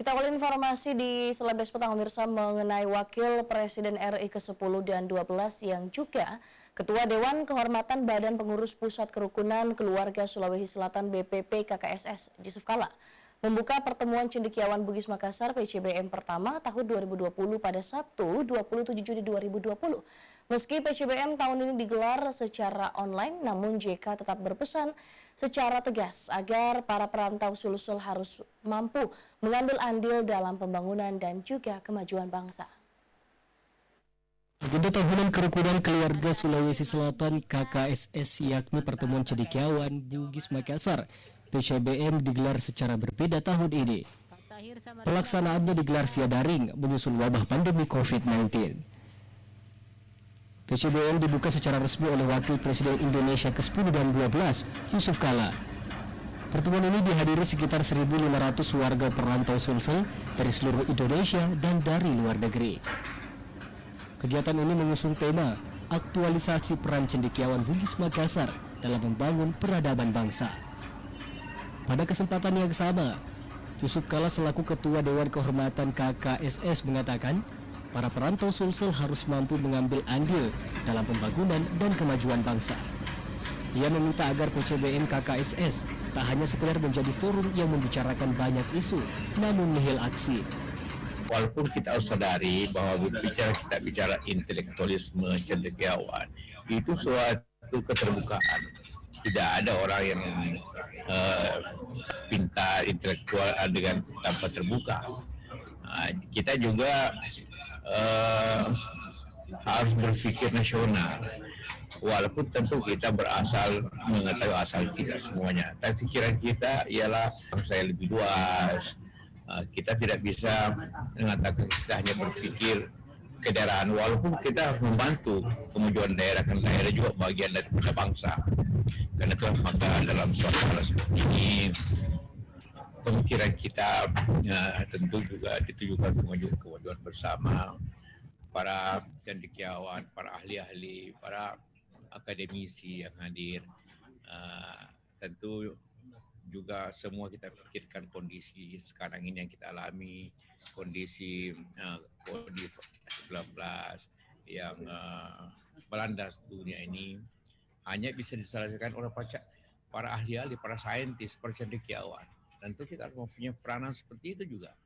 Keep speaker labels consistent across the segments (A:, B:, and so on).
A: Kita awali informasi di Selebes Petang pemirsa mengenai Wakil Presiden RI ke-10 dan 12 yang juga Ketua Dewan Kehormatan Badan Pengurus Pusat Kerukunan Keluarga Sulawesi Selatan BPP KKSS Yusuf Kala membuka pertemuan cendekiawan Bugis Makassar PCBM pertama tahun 2020 pada Sabtu 27 Juni 2020. Meski PCBM tahun ini digelar secara online, namun JK tetap berpesan secara tegas agar para perantau Sulsel harus mampu mengambil andil dalam pembangunan dan juga kemajuan bangsa.
B: Agenda tahunan Kerukunan Keluarga Sulawesi Selatan KKSS yakni pertemuan cendekiawan Bugis Makassar PCBM digelar secara berbeda tahun ini. Pelaksanaannya digelar via daring menyusul wabah pandemi COVID-19. PCBM dibuka secara resmi oleh Wakil Presiden Indonesia ke-10 dan 12, Yusuf Kala. Pertemuan ini dihadiri sekitar 1.500 warga perantau Sulsel dari seluruh Indonesia dan dari luar negeri. Kegiatan ini mengusung tema aktualisasi peran cendekiawan Bugis Makassar dalam membangun peradaban bangsa. Pada kesempatan yang sama, Yusuf Kala selaku Ketua Dewan Kehormatan KKSS mengatakan para perantau Sulsel harus mampu mengambil andil dalam pembangunan dan kemajuan bangsa. Ia meminta agar PCBM KKSS tak hanya sekedar menjadi forum yang membicarakan banyak isu, namun nihil aksi.
C: Walaupun kita harus sadari bahwa kita bicara intelektualisme cendekiawan, itu suatu keterbukaan. Tidak ada orang yang pintar intelektual dengan tanpa terbuka. Kita juga harus berpikir nasional. Walaupun tentu kita mengetahui asal kita semuanya, tapi pikiran kita ialah bangsa yang lebih luas. Kita tidak bisa mengatakan kita hanya berpikir kedaerahan, walaupun kita membantu kemajuan daerah, kan daerah juga bagian dari bangsa. Karena itu maka dalam suasana seperti ini, pemikiran kita tentu juga ditujukan kemajuan bersama. Para cendekiawan, para ahli-ahli, para akademisi yang hadir, tentu juga semua kita pikirkan kondisi sekarang ini yang kita alami, kondisi COVID-19 yang melanda dunia ini hanya bisa diselesaikan oleh para ahli-ahli, para saintis, para cendekiawan. Tentu kita harus mempunyai peranan seperti itu juga.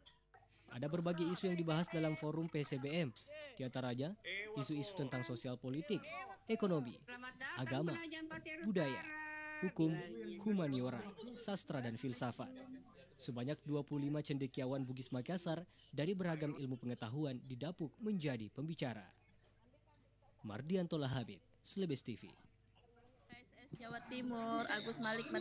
B: Ada berbagai isu yang dibahas dalam forum PCBM, di antaranya isu-isu tentang sosial politik, ekonomi, agama, budaya, hukum, humaniora, sastra dan filsafat. Sebanyak 25 cendekiawan Bugis Makassar dari beragam ilmu pengetahuan didapuk menjadi pembicara. Mardianto Lahabid, Selebes TV.
D: Jawa Timur, Agus Malik